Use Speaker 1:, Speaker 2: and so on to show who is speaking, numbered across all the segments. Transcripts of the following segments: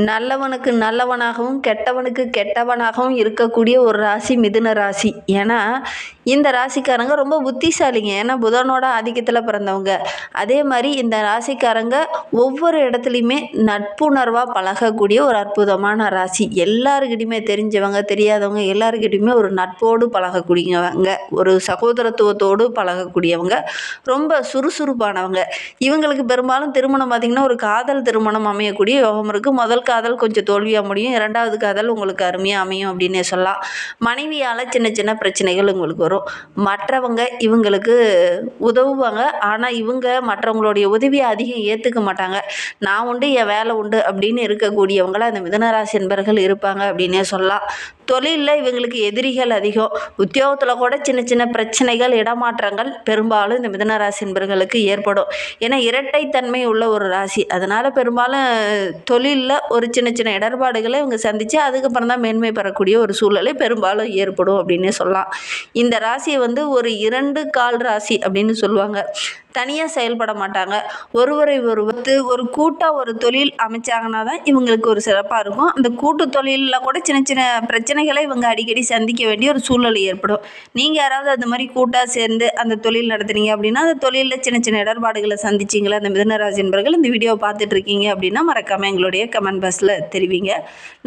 Speaker 1: நல்லவனுக்கு நல்லவனாகவும் கெட்டவனுக்கு கெட்டவனாகவும் இருக்கக்கூடிய ஒரு ராசி மிதுன ராசி. ஏன்னா இந்த ராசிக்காரங்க ரொம்ப புத்திசாலிங்க. ஏன்னா புதனோட ஆதிக்கத்தில் பிறந்தவங்க. அதே மாதிரி இந்த ராசிக்காரங்க ஒவ்வொரு இடத்துலையுமே நட்புணர்வாக பழகக்கூடிய ஒரு அற்புதமான ராசி. எல்லாருக்கிட்டையுமே தெரிஞ்சவங்க தெரியாதவங்க எல்லாருக்கிட்டையுமே ஒரு நட்போடு பழகக்கூடியவங்க, ஒரு சகோதரத்துவத்தோடு பழகக்கூடியவங்க, ரொம்ப சுறுசுறுப்பானவங்க. இவங்களுக்கு பெரும்பாலும் திருமணம் பார்த்திங்கன்னா ஒரு காதல் திருமணம் அமையக்கூடிய யோகம் இருக்குது. முதல் காதல் கொஞ்சம் தோல்வியாக முடியும், இரண்டாவது காதல் உங்களுக்கு அருமையாக அமையும் அப்படின்னே சொல்லலாம். மனைவியால் சின்ன சின்ன பிரச்சனைகள் உங்களுக்கு வரும். மற்றவங்க இவங்களுக்கு உதவுவாங்க, ஆனால் இவங்க மற்றவங்களுடைய உதவியை அதிகம் ஏற்றுக்க மாட்டாங்க. நான் உண்டு என் வேலை உண்டு அப்படின்னு இருக்கக்கூடியவங்கள அந்த மிதுனராசி என்பர்கள் இருப்பாங்க அப்படின்னே சொல்லலாம். தொழிலில் இவங்களுக்கு எதிரிகள் அதிகம். உத்தியோகத்தில் கூட சின்ன சின்ன பிரச்சனைகள் இடமாற்றங்கள் பெரும்பாலும் இந்த மிதுனராசி என்பர்களுக்கு ஏற்படும். ஏன்னா இரட்டைத்தன்மை உள்ள ஒரு ராசி. அதனால் பெரும்பாலும் தொழிலில் ஒரு சின்ன சின்ன இடர்பாடுகளை இவங்க சந்தித்து அதுக்கப்புறம் தான் மேன்மை பெறக்கூடிய ஒரு சூழ்நிலை பெரும்பாலும் ஏற்படும் அப்படின்னே சொல்லலாம். இந்த ராசியை ஒரு 2 கால் ராசி அப்படின்னு சொல்லுவாங்க. தனியாக செயல்பட மாட்டாங்க. ஒருவரை ஒருவர் ஒரு கூட்டாக ஒரு தொழில் அமைச்சாங்கன்னா தான் இவங்களுக்கு ஒரு சிறப்பாக இருக்கும். அந்த கூட்டு தொழிலில் கூட சின்ன சின்ன பிரச்சனைகளை இவங்க அடிக்கடி சந்திக்க வேண்டிய ஒரு சூழ்நிலை ஏற்படும். நீங்கள் யாராவது அந்த மாதிரி கூட்டாக சேர்ந்து அந்த தொழில் நடத்துனீங்க அப்படின்னா அந்த தொழிலில் சின்ன சின்ன இடர்பாடுகளை சந்திச்சிங்களா அந்த மிதுனராசி என்பர்கள் இந்த வீடியோவை பார்த்துட்டு இருக்கீங்க அப்படின்னா மறக்காமல் எங்களுடைய கமெண்ட் பாக்ஸில் தெரிவிங்க.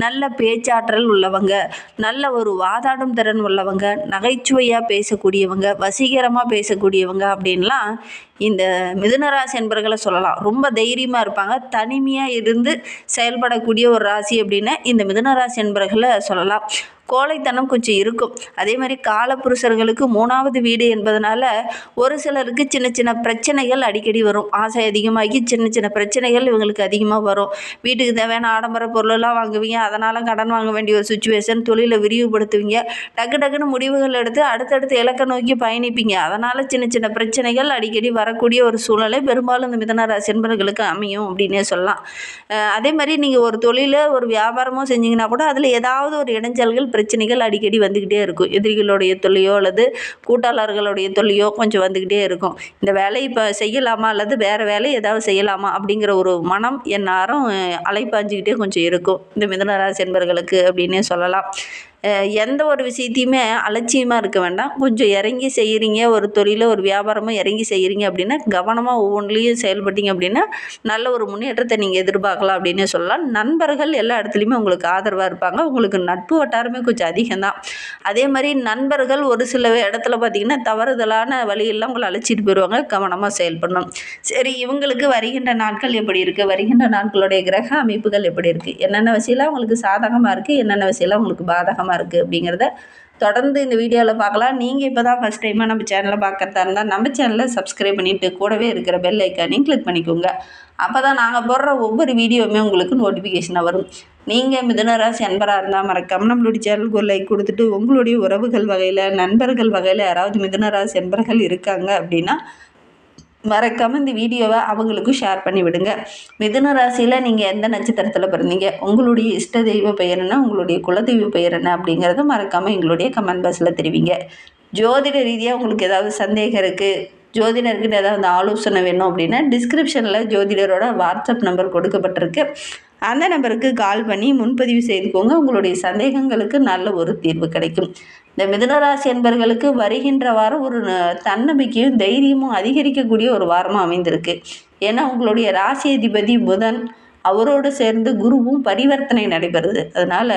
Speaker 1: நல்ல பேச்சாற்றல் உள்ளவங்க, நல்ல ஒரு வாதாடும் திறன் உள்ளவங்க, நகைச்சுவையாக பேசக்கூடியவங்க, வசீகரமாக பேசக்கூடியவங்க அப்படின்லாம் இந்த மிதுனராசி என்பர்களை சொல்லலாம். ரொம்ப தைரியமாக இருப்பாங்க. தனிமையாக இருந்து செயல்படக்கூடிய ஒரு ராசி அப்படின்னு இந்த மிதுனராசி என்பர்களை சொல்லலாம். கோழைத்தனம் கொஞ்சம் இருக்கும். அதே மாதிரி காலப்புருஷர்களுக்கு 3வது வீடு என்பதனால ஒரு சிலருக்கு சின்ன சின்ன பிரச்சனைகள் அடிக்கடி வரும். ஆசை அதிகமாகி சின்ன சின்ன பிரச்சனைகள் இவங்களுக்கு அதிகமாக வரும். வீட்டுக்கு தேவையான ஆடம்பர பொருளெல்லாம் வாங்குவீங்க, அதனால் கடன் வாங்க வேண்டிய ஒரு சுச்சுவேஷன். தொழிலை விரிவுபடுத்துவீங்க, டக்குன்னு முடிவுகள் எடுத்து அடுத்தடுத்து இலக்கை நோக்கி பயணிப்பீங்க. அதனால் சின்ன சின்ன பிரச்சனைகள் அடிக்கடி வரக்கூடிய ஒரு சூழ்நிலை பெரும்பாலும் இந்த மிதுனராசி என்பர்களுக்கு அமையும் அப்படின்னே சொல்லலாம். அதே மாதிரி நீங்கள் ஒரு தொழிலை ஒரு வியாபாரமோ செஞ்சீங்கன்னா கூட அதில் ஏதாவது ஒரு இடைஞ்சல்கள் பிரச்சனைகள் அடிக்கடி வந்துக்கிட்டே இருக்கும். எதிரிகளுடைய தொல்லையோ அல்லது கூட்டாளர்களுடைய தொல்லையோ கொஞ்சம் வந்துக்கிட்டே இருக்கும். இந்த வேலை இப்போ செய்யலாமா அல்லது வேறு வேலை ஏதாவது செய்யலாமா அப்படிங்கிற ஒரு மனம் எந்நேரம் அலைப்பாஞ்சிக்கிட்டே கொஞ்சம் இருக்கும் இந்த மிதுனராசி என்பர்களுக்கு அப்படின்னே சொல்லலாம். எந்த ஒரு விஷயத்தையுமே அலட்சியமாக இருக்க வேண்டாம். கொஞ்சம் இறங்கி செய்கிறீங்க, ஒரு தொழிலை ஒரு வியாபாரமாக இறங்கி செய்கிறீங்க அப்படின்னா கவனமாக ஒவ்வொன்றிலையும் செயல்பட்டீங்க அப்படின்னா நல்ல ஒரு முன்னேற்றத்தை நீங்கள் எதிர்பார்க்கலாம் அப்படின்னே சொல்லலாம். நண்பர்கள் எல்லா இடத்துலையுமே உங்களுக்கு ஆதரவாக இருப்பாங்க. உங்களுக்கு நட்பு வட்டாரமே கொஞ்சம் அதிகம்தான். அதே மாதிரி நண்பர்கள் ஒரு சில இடத்துல பார்த்திங்கன்னா தவறுதலான வழியெல்லாம் உங்களை அழைச்சிட்டு போயிடுவாங்க. கவனமாக செயல்படணும். சரி, இவங்களுக்கு வருகின்ற நாட்கள் எப்படி இருக்குது, வருகின்ற நாட்களுடைய கிரக அமைப்புகள் எப்படி இருக்குது, என்னென்ன விஷயம்லாம் உங்களுக்கு சாதகமாக இருக்குது, என்னென்ன விஷயம்லாம் உங்களுக்கு பாதகமாக இருக்குது அப்படிங்கிறத தொடர்ந்து இந்த வீடியோவில் பார்க்கலாம். நீங்கள் இப்போ தான் ஃபஸ்ட் டைமாக நம்ம சேனலை பார்க்குறதா இருந்தால் நம்ம சேனலை சப்ஸ்கிரைப் பண்ணிவிட்டு கூடவே இருக்கிற பெல் ஐக்கானையும் கிளிக் பண்ணிக்கோங்க. அப்போ தான் நாங்கள் போடுற ஒவ்வொரு வீடியோவுமே உங்களுக்கு நோட்டிஃபிகேஷனாக வரும். நீங்கள் மிதுனராசி அன்பராக இருந்தால் மறக்காமல் நம்மளுடைய சேனலுக்கு ஒரு லைக் கொடுத்துட்டு உங்களுடைய உறவுகள் வகையில் நண்பர்கள் வகையில் யாராவது மிதுனராசி அன்பர்கள் இருக்காங்க அப்படின்னா மறக்காமல் இந்த வீடியோவை அவங்களுக்கும் ஷேர் பண்ணி விடுங்க. மிதுன ராசியில் நீங்கள் எந்த நட்சத்திரத்தில் பிறந்தீங்க, உங்களுடைய இஷ்ட தெய்வ பெயர் என்ன, உங்களுடைய குலதெய்வ பெயர் என்ன அப்படிங்கிறத மறக்காமல் எங்களுடைய கமெண்ட் பாக்ஸில் தெரிவிங்க. ஜோதிட ரீதியாக உங்களுக்கு ஏதாவது சந்தேகம் இருக்குது, ஜோதிடர்கிட்ட ஏதாவது ஆலோசனை வேணும் அப்படின்னா டிஸ்கிரிப்ஷனில் ஜோதிடரோட வாட்ஸ்அப் நம்பர் கொடுக்கப்பட்டிருக்கு. அந்த நம்பருக்கு கால் பண்ணி முன்பதிவு செய்துக்கோங்க. உங்களுடைய சந்தேகங்களுக்கு நல்ல ஒரு தீர்வு கிடைக்கும். இந்த மிதுனராசி என்பர்களுக்கு வருகின்ற வாரம் ஒரு தன்னம்பிக்கையும் தைரியமும் அதிகரிக்கக்கூடிய ஒரு வாரமாக அமைந்திருக்கு. ஏன்னா உங்களுடைய ராசி அதிபதி புதன், அவரோடு சேர்ந்து குருவும் பரிவர்த்தனை நடைபெறுது. அதனால்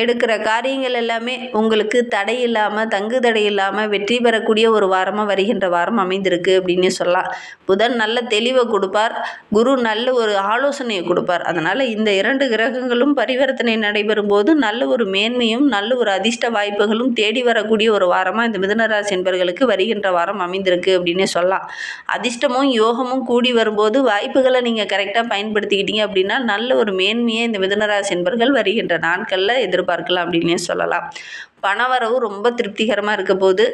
Speaker 1: எடுக்கிற காரியங்கள் எல்லாமே உங்களுக்கு தடை இல்லாமல் தங்கு தடை இல்லாமல் வெற்றி பெறக்கூடிய ஒரு வாரமாக வருகின்ற வாரம் அமைந்திருக்கு அப்படின்னு சொல்லலாம். புதன் நல்ல தெளிவை கொடுப்பார், குரு நல்ல ஒரு ஆலோசனையை கொடுப்பார். அதனால் இந்த 2 கிரகங்களும் பரிவர்த்தனை நடைபெறும் போது நல்ல ஒரு மேன்மையும் நல்ல ஒரு அதிர்ஷ்ட வாய்ப்புகளும் தேடி வரக்கூடிய ஒரு வாரமாக இந்த மிதுனராசி என்பர்களுக்கு வருகின்ற வாரம் அமைந்திருக்கு அப்படின்னே சொல்லலாம். அதிர்ஷ்டமும் யோகமும் கூடி வரும்போது வாய்ப்புகளை நீங்கள் கரெக்டாக பயன்படுத்திக்கிட்டீங்க அப்படின்னா நல்ல ஒரு மேன்மையை இந்த மிதுனராசி என்பர்கள் வருகின்ற நாட்களில் எதிர்பார்க்கலாம் அப்படின்னே சொல்லலாம். பணவரவு ரொம்ப திருப்திகரமாக இருக்க போது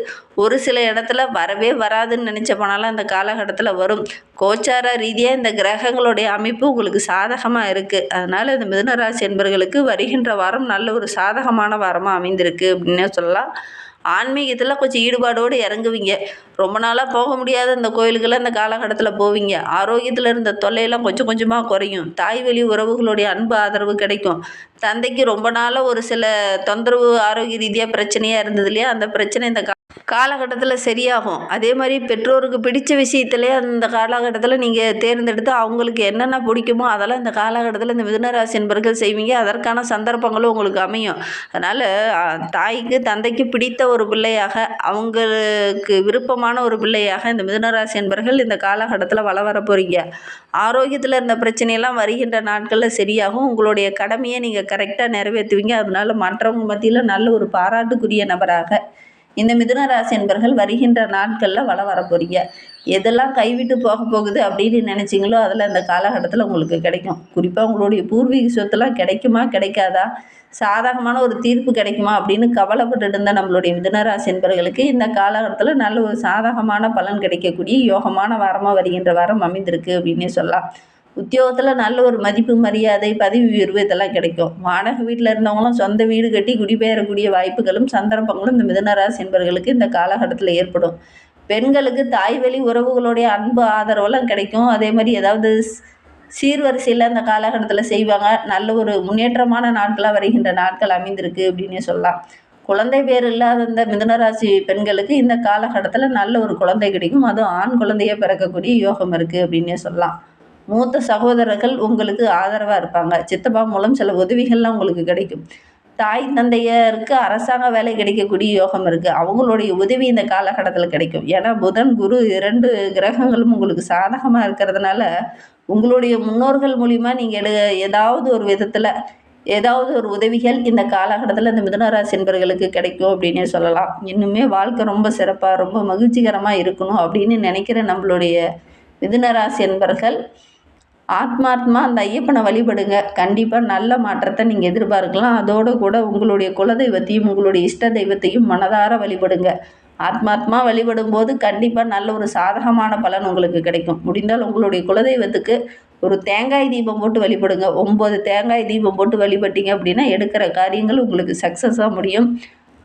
Speaker 1: ஒரு சில இடத்துல வரவே வராதுன்னு நினச்ச பணம்லாம் அந்த காலகட்டத்தில் வரும். கோச்சார ரீதியாக இந்த கிரகங்களுடைய அமைப்பு உங்களுக்கு சாதகமாக இருக்குது. அதனால் இந்த மிதுனராசி என்பர்களுக்கு வருகின்ற வாரம் நல்ல ஒரு சாதகமான வாரமாக அமைந்திருக்கு அப்படின்னே சொல்லலாம். ஆன்மீகத்தில் கொஞ்சம் ஈடுபாடோடு இறங்குவீங்க. ரொம்ப நாளாக போக முடியாத இந்த கோயிலுக்கெல்லாம் இந்த காலகட்டத்தில் போவீங்க. ஆரோக்கியத்தில் இருந்த தொல்லையெல்லாம் கொஞ்சம் கொஞ்சமாக குறையும். தாய் வழி உறவுகளுடைய அன்பு ஆதரவு கிடைக்கும். தந்தைக்கு ரொம்ப நாளாக ஒரு சில தொந்தரவு ஆரோக்கிய ரீதியாக பிரச்சனையாக இருந்தது இல்லையா, அந்த பிரச்சனை இந்த காலகட்டத்தில் சரியாகும். அதே மாதிரி பெற்றோருக்கு பிடிச்ச விஷயத்திலே அந்த காலகட்டத்தில் நீங்கள் தேர்ந்தெடுத்து அவங்களுக்கு என்னென்ன பிடிக்குமோ அதெல்லாம் இந்த காலகட்டத்தில் இந்த மிதுனராசி என்பர்கள் செய்வீங்க. அதற்கான சந்தர்ப்பங்களும் உங்களுக்கு அமையும். அதனால் தாய்க்கு தந்தைக்கு பிடித்த ஒரு பிள்ளையாக, அவங்களுக்கு விருப்பமான ஒரு பிள்ளையாக இந்த மிதுனராசி என்பர்கள் இந்த காலகட்டத்தில் வர போகிறீங்க. ஆரோக்கியத்தில் இருந்த பிரச்சனையெல்லாம் வருகின்ற நாட்களில் சரியாகும். உங்களுடைய கடமையை நீங்கள் கரெக்டாக நிறைவேற்றுவீங்க. அதனால் மற்றவங்க மத்தியில் நல்ல ஒரு பாராட்டுக்குரிய நபராக இந்த மிதுன ராசி என்பர்கள் வருகின்ற நாட்களில் வர போகிறீங்க. எதெல்லாம் கைவிட்டு போக போகுது அப்படின்னு நினச்சிங்களோ அதில் இந்த காலகட்டத்தில் உங்களுக்கு கிடைக்கும். குறிப்பாக உங்களுடைய பூர்வீக சொத்துலாம் கிடைக்குமா கிடைக்காதா, சாதகமான ஒரு தீர்ப்பு கிடைக்குமா அப்படின்னு கவலைப்பட்டு இருந்த நம்மளுடைய மிதுனராசி என்பர்களுக்கு இந்த காலகட்டத்தில் நல்ல ஒரு சாதகமான பலன் கிடைக்கக்கூடிய யோகமான வாரமாக வருகின்ற வாரம் அமைந்திருக்கு அப்படின்னே சொல்லலாம். உத்தியோகத்தில் நல்ல ஒரு மதிப்பு மரியாதை பதவி உயர்வு இதெல்லாம் கிடைக்கும். வாடகை வீட்டில் இருந்தவங்களும் சொந்த வீடு கட்டி குடிபெயரக்கூடிய வாய்ப்புகளும் சந்தர்ப்பங்களும் இந்த மிதுனராசி என்பர்களுக்கு இந்த காலகட்டத்தில் ஏற்படும். பெண்களுக்கு தாய் வழி உறவுகளுடைய அன்பு ஆதரவெல்லாம் கிடைக்கும். அதே மாதிரி ஏதாவது சீர்வரிசையில் அந்த காலகட்டத்தில் செய்வாங்க. நல்ல ஒரு முன்னேற்றமான நாட்களாக வருகின்ற நாட்கள் அமைந்திருக்கு அப்படின்னே சொல்லலாம். குழந்தை பேர் இல்லாத இந்த மிதுனராசி பெண்களுக்கு இந்த காலகட்டத்தில் நல்ல ஒரு குழந்தை கிடைக்கும். அதுவும் ஆண் குழந்தைய பிறக்கக்கூடிய யோகம் இருக்குது அப்படின்னே சொல்லலாம். மூத்த சகோதரர்கள் உங்களுக்கு ஆதரவாக இருப்பாங்க. சித்தப்பா மூலம் சில உதவிகள்லாம் உங்களுக்கு கிடைக்கும். தாய் தந்தையருக்கு அரசாங்க வேலை கிடைக்கக்கூடிய யோகம் இருக்குது. அவங்களுடைய உதவி இந்த காலகட்டத்தில் கிடைக்கும். ஏன்னா புதன் குரு 2 கிரகங்களும் உங்களுக்கு சாதகமாக இருக்கிறதுனால உங்களுடைய முன்னோர்கள் மூலிமா நீங்கள் ஏதாவது ஒரு விதத்தில் ஏதாவது ஒரு உதவிகள் இந்த காலகட்டத்தில் இந்த மிதுனராசி என்பர்களுக்கு கிடைக்கும் அப்படின்னே சொல்லலாம். இன்னுமே வாழ்க்கை ரொம்ப சிறப்பாக ரொம்ப மகிழ்ச்சிகரமாக இருக்கணும் அப்படின்னு நினைக்கிற நம்மளுடைய மிதுனராசி என்பர்கள் ஆத்மாத்மா அந்த ஐயப்பனை வழிபடுங்க. கண்டிப்பாக நல்ல மாற்றத்தை நீங்கள் எதிர்பார்க்கலாம். அதோடு கூட உங்களுடைய குலதெய்வத்தையும் உங்களுடைய இஷ்ட தெய்வத்தையும் மனதார வழிபடுங்க. ஆத்மாத்மா வழிபடும் போது கண்டிப்பாக நல்ல ஒரு சாதகமான பலன் உங்களுக்கு கிடைக்கும். முடிந்தால் உங்களுடைய குலதெய்வத்துக்கு ஒரு தேங்காய் தீபம் போட்டு வழிபடுங்க. 9 தேங்காய் தீபம் போட்டு வழிபட்டீங்க அப்படின்னா எடுக்கிற காரியங்கள் உங்களுக்கு சக்ஸஸாக முடியும்.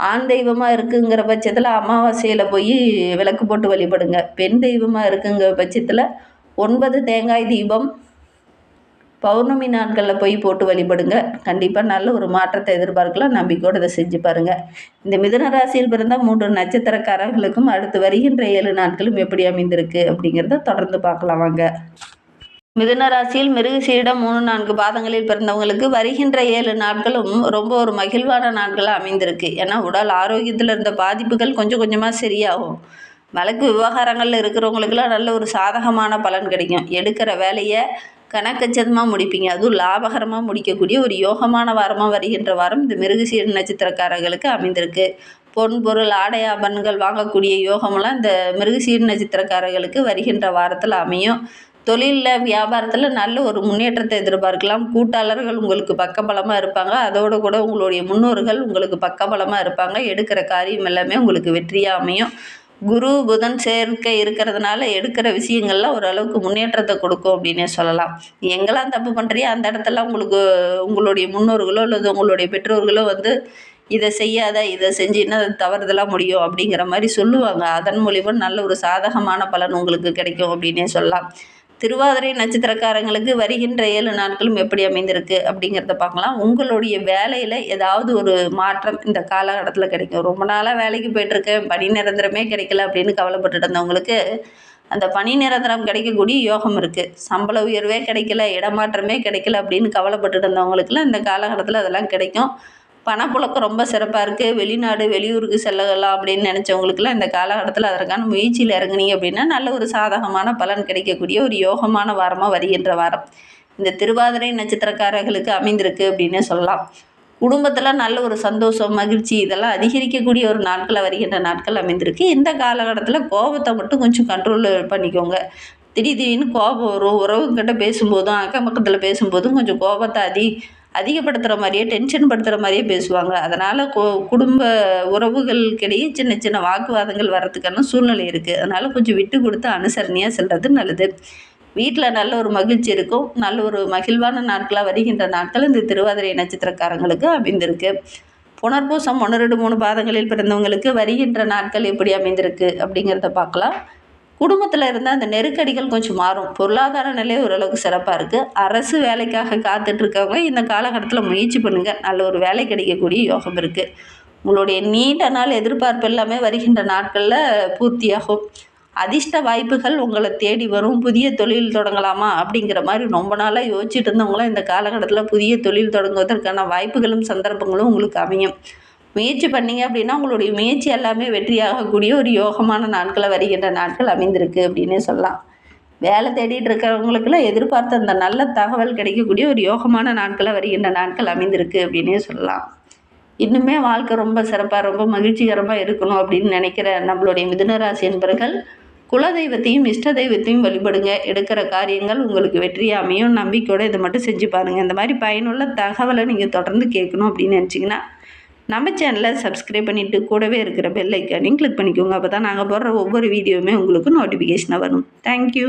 Speaker 1: ஆண் தெய்வமாக இருக்குங்கிற பட்சத்தில் அமாவாசையில் போய் விளக்கு போட்டு வழிபடுங்க. பெண் தெய்வமாக இருக்குங்கிற பட்சத்தில் 9 தேங்காய் தீபம் பௌர்ணமி நாட்களில் போய் போட்டு வழிபடுங்க. கண்டிப்பாக நல்ல ஒரு மாற்றத்தை எதிர்பார்க்கலாம். நம்பிக்கையோடு இதை செஞ்சு பாருங்கள். இந்த மிதுன ராசியில் பிறந்த 3 நட்சத்திரக்காரர்களுக்கும் அடுத்து வருகின்ற 7 நாட்களும் எப்படி அமைந்திருக்கு அப்படிங்கிறத தொடர்ந்து பார்க்கலாம் வாங்க. மிதுன ராசியில் மிருகசீரிடம் 3-4 பாதங்களில் பிறந்தவங்களுக்கு வருகின்ற 7 நாட்களும் ரொம்ப ஒரு மகிழ்வான நாட்களாக அமைந்திருக்கு. ஏன்னா உடல் ஆரோக்கியத்தில் இருந்த பாதிப்புகள் கொஞ்சம் கொஞ்சமாக சரியாகும். வழக்கு விவகாரங்களில் இருக்கிறவங்களுக்கெல்லாம் நல்ல ஒரு சாதகமான பலன் கிடைக்கும். எடுக்கிற வேலையை கணக்கச்சிதமாக முடிப்பீங்க. அதுவும் லாபகரமாக முடிக்கக்கூடிய ஒரு யோகமான வாரமாக வருகின்ற வாரம் இந்த மிருகசீர நட்சத்திரக்காரர்களுக்கு அமைந்திருக்கு. பொன் பொருள் ஆடை ஆபரணங்கள் வாங்கக்கூடிய யோகமெல்லாம் இந்த மிருகசீர நட்சத்திரக்காரர்களுக்கு வருகின்ற வாரத்தில் அமையும். தொழிலில் வியாபாரத்தில் நல்ல ஒரு முன்னேற்றத்தை எதிர்பார்க்கலாம். கூட்டாளர்கள் உங்களுக்கு பக்கபலமாக இருப்பாங்க. அதோடு கூட உங்களுடைய முன்னோர்கள் உங்களுக்கு பக்கபலமாக இருப்பாங்க. எடுக்கிற காரியம் எல்லாமே உங்களுக்கு வெற்றியாக அமையும். குரு புதன் சேர்க்கை இருக்கிறதுனால எடுக்கிற விஷயங்கள்லாம் ஓரளவுக்கு முன்னேற்றத்தை கொடுக்கும் அப்படின்னே சொல்லலாம். எங்கெல்லாம் தப்பு பண்ணுறியோ அந்த இடத்துல உங்களுக்கு உங்களுடைய முன்னோர்களோ அல்லது உங்களுடைய பெற்றோர்களோ வந்து இதை செய்யாத, இதை செஞ்சின்னா தவறுதலாக முடியும் அப்படிங்கிற மாதிரி சொல்லுவாங்க. அதன் மூலிமா நல்ல ஒரு சாதகமான பலன் உங்களுக்கு கிடைக்கும் அப்படின்னே சொல்லலாம். திருவாதிரை நட்சத்திரக்காரங்களுக்கு வருகின்ற 7 நாட்களும் எப்படி அமைந்திருக்கு அப்படிங்கிறத பார்க்கலாம். உங்களுடைய வேலையில் ஏதாவது ஒரு மாற்றம் இந்த காலகட்டத்தில் கிடைக்கும். ரொம்ப நாளாக வேலைக்கு போய்ட்டுருக்கேன், பணி நிரந்தரமே கிடைக்கல அப்படின்னு கவலைப்பட்டுட்டு இருந்தவங்களுக்கு அந்த பணி நிரந்தரம் கிடைக்கக்கூடிய யோகம் இருக்குது. சம்பள உயர்வே கிடைக்கல, இடமாற்றமே கிடைக்கல அப்படின்னு கவலைப்பட்டுட்டு இருந்தவங்களுக்குலாம் இந்த காலகட்டத்தில் அதெல்லாம் கிடைக்கும். பணப்புழக்கம் ரொம்ப சிறப்பாக இருக்குது. வெளிநாடு வெளியூருக்கு செல்லலாம் அப்படின்னு நினச்சவங்களுக்குலாம் இந்த காலகட்டத்தில் அதற்கான முயற்சியில் இறங்குனீங்க அப்படின்னா நல்ல ஒரு சாதகமான பலன் கிடைக்கக்கூடிய ஒரு யோகமான வாரமாக வருகின்ற வாரம் இந்த திருவாதிரை நட்சத்திரக்காரர்களுக்கு அமைந்திருக்கு அப்படின்னே சொல்லலாம். குடும்பத்தில் நல்ல ஒரு சந்தோஷம் மகிழ்ச்சி இதெல்லாம் அதிகரிக்கக்கூடிய ஒரு நாட்களில் வருகின்ற நாட்கள் அமைந்திருக்கு. இந்த காலகட்டத்தில் கோபத்தை மட்டும் கொஞ்சம் கண்ட்ரோல் பண்ணிக்கோங்க. திடீர்னு கோபம் வரும். உறவுக்கிட்ட பேசும்போதும் அக்கம் பக்கத்தில் பேசும்போதும் கொஞ்சம் கோபத்தை அதிகப்படுத்துகிற மாதிரியே டென்ஷன் படுத்துகிற மாதிரியே பேசுவாங்க. அதனால் குடும்ப உறவுகளுக்கிடையே சின்ன சின்ன வாக்குவாதங்கள் வர்றதுக்கான சூழ்நிலை இருக்குது. அதனால் கொஞ்சம் விட்டு கொடுத்து அனுசரணையாக செல்வது நல்லது. வீட்டில் நல்ல ஒரு மகிழ்ச்சி இருக்கும். நல்ல ஒரு மகிழ்வான நாட்களாக வருகின்ற நாட்கள் இந்த திருவாதிரை நட்சத்திரக்காரங்களுக்கு அமைந்திருக்கு. புனர்பூசம் 1, 2, 3 பாதங்களில் பிறந்தவங்களுக்கு வருகின்ற நாட்கள் எப்படி அமைந்திருக்கு அப்படிங்கிறத பார்க்கலாம். குடும்பத்தில் இருந்த அந்த நெருக்கடிகள் கொஞ்சம் மாறும். பொருளாதார நிலை ஓரளவுக்கு சிறப்பாக இருக்குது. அரசு வேலைக்காக காத்துட்ருக்கவங்க இந்த காலகட்டத்தில் முயற்சி பண்ணுங்கள். நல்ல ஒரு வேலை கிடைக்கக்கூடிய யோகம் இருக்குது. உங்களுடைய நீண்ட நாள் எதிர்பார்ப்பு எல்லாமே வருகின்ற நாட்களில் பூர்த்தியாகும். அதிர்ஷ்ட வாய்ப்புகள் உங்களை தேடி வரும். புதிய தொழில் தொடங்கலாமா அப்படிங்கிற மாதிரி ரொம்ப நாளாக யோசிச்சுட்டு இருந்தவங்களாம் இந்த காலகட்டத்தில் புதிய தொழில் தொடங்குவதற்கான வாய்ப்புகளும் சந்தர்ப்பங்களும் உங்களுக்கு அமையும். முயற்சி பண்ணீங்க அப்படின்னா உங்களுடைய முயற்சி எல்லாமே வெற்றியாகக்கூடிய ஒரு யோகமான நாட்களை வருகின்ற நாட்கள் அமைந்திருக்கு அப்படின்னே சொல்லலாம். வேலை தேடிட்டு இருக்கிறவங்களுக்குலாம் எதிர்பார்த்த அந்த நல்ல தகவல் கிடைக்கக்கூடிய ஒரு யோகமான நாட்களை வருகின்ற நாட்கள் அமைந்திருக்கு அப்படின்னே சொல்லலாம். இன்னுமே வாழ்க்கை ரொம்ப சிறப்பாக ரொம்ப மகிழ்ச்சிகரமாக இருக்கணும் அப்படின்னு நினைக்கிற நம்மளுடைய மிதுனராசி என்பர்கள் குலதெய்வத்தையும் இஷ்ட தெய்வத்தையும் வழிபடுங்க. எடுக்கிற காரியங்கள் உங்களுக்கு வெற்றியாக அமையும். நம்பிக்கையோடு இதை மட்டும் செஞ்சு பாருங்கள். இந்த மாதிரி பயனுள்ள தகவலை நீங்கள் தொடர்ந்து கேட்கணும் அப்படின்னு நினச்சிங்கன்னா நம்ம சேனலை சப்ஸ்கிரைப் பண்ணிவிட்டு கூடவே இருக்கிற பெல் ஐக்கானையும் கிளிக் பண்ணிக்கோங்க. அப்போ தான் நாங்கள் போடுற ஒவ்வொரு வீடியோவுமே உங்களுக்கு நோட்டிஃபிகேஷனாக வரும். தேங்க்யூ.